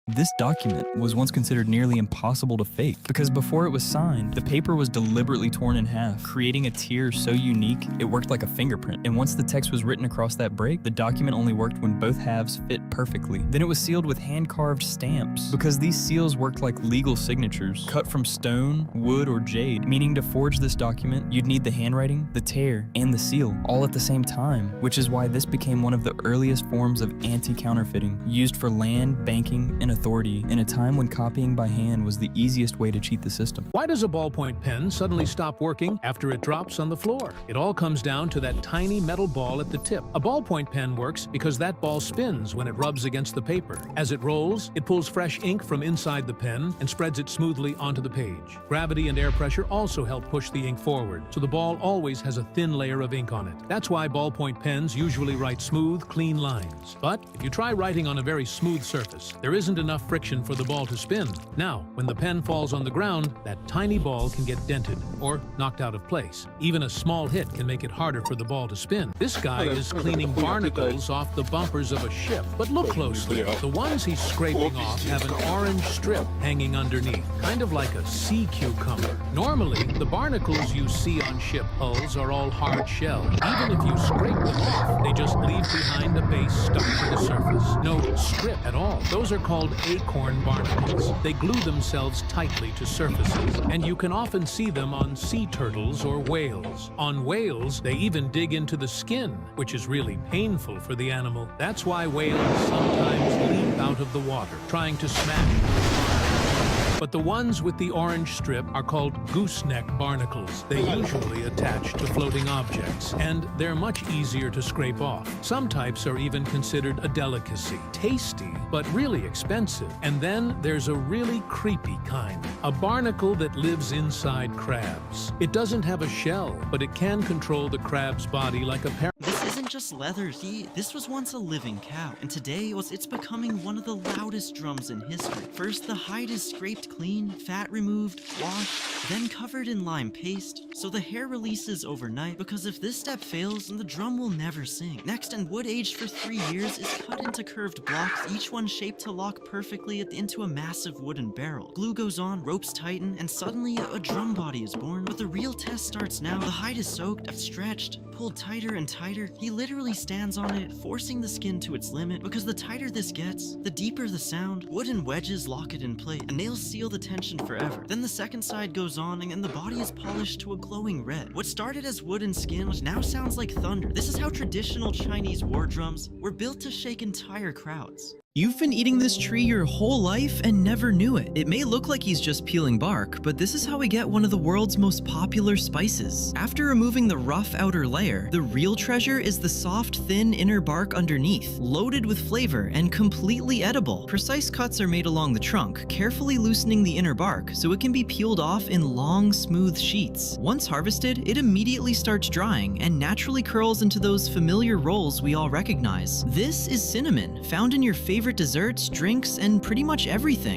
This document was once considered nearly impossible to fake because before it was signed, the paper was deliberately torn in half, creating a tear so unique it worked like a fingerprint. And once the text was written across that break, the document only worked when both halves fit perfectly. Then it was sealed with hand-carved stamps because these seals worked like legal signatures, cut from stone, wood, or jade, meaning to forge this document, you'd need the handwriting, the tear, and the seal, all at the same time, which is why this became one of the earliest forms of anti-counterfeiting, used for land, banking, and authority in a time when copying by hand was the easiest way to cheat the system. Why does a ballpoint pen suddenly stop working after it drops on the floor? It all comes down to that tiny metal ball at the tip. A ballpoint pen works because that ball spins when it rubs against the paper. As it rolls, it pulls fresh ink from inside the pen and spreads it smoothly onto the page. Gravity and air pressure also help push the ink forward, so the ball always has a thin layer of ink on it. That's why ballpoint pens usually write smooth, clean lines. But if you try writing on a very smooth surface, there isn't enough friction for the ball to spin. Now, when the pen falls on the ground, that tiny ball can get dented or knocked out of place. Even a small hit can make it harder for the ball to spin. This guy is cleaning barnacles off the bumpers of a ship. But look closely. The ones he's scraping off have an orange strip hanging underneath, kind of like a sea cucumber. Normally, the barnacles you see on ship hulls are all hard shell. Even if you scrape them off, they just leave behind a base stuck to the surface. No strip at all. Those are called acorn barnacles. They glue themselves tightly to surfaces, and you can often see them on sea turtles or whales. On whales, they even dig into the skin, which is really painful for the animal. That's why whales sometimes leap out of the water, trying to smash. But the ones with the orange strip are called gooseneck barnacles. They usually attach to floating objects, and they're much easier to scrape off. Some types are even considered a delicacy. Tasty, but really expensive. And then there's a really creepy kind. A barnacle that lives inside crabs. It doesn't have a shell, but it can control the crab's body like a parrot. This isn't just leather, this was once a living cow, and today it's becoming one of the loudest drums in history. First, the hide is scraped clean, fat removed, washed, then covered in lime paste, so the hair releases overnight, because if this step fails, then the drum will never sing. Next, and wood aged for 3 years is cut into curved blocks, each one shaped to lock perfectly into a massive wooden barrel. Glue goes on, ropes tighten, and suddenly a drum body is born. But the real test starts now. The hide is soaked, stretched, pulled tighter and tighter. He literally stands on it, forcing the skin to its limit, because the tighter this gets, the deeper the sound. Wooden wedges lock it in place, and nails seal the tension forever. Then the second side goes on, and the body is polished to a glowing red. What started as wood and skin now sounds like thunder. This is how traditional Chinese war drums were built to shake entire crowds. You've been eating this tree your whole life and never knew it. It may look like he's just peeling bark, but this is how we get one of the world's most popular spices. After removing the rough outer layer, the real treasure is the soft, thin inner bark underneath, loaded with flavor and completely edible. Precise cuts are made along the trunk, carefully loosening the inner bark so it can be peeled off in long, smooth sheets. Once harvested, it immediately starts drying and naturally curls into those familiar rolls we all recognize. This is cinnamon, found in your favorite desserts, drinks, and pretty much everything.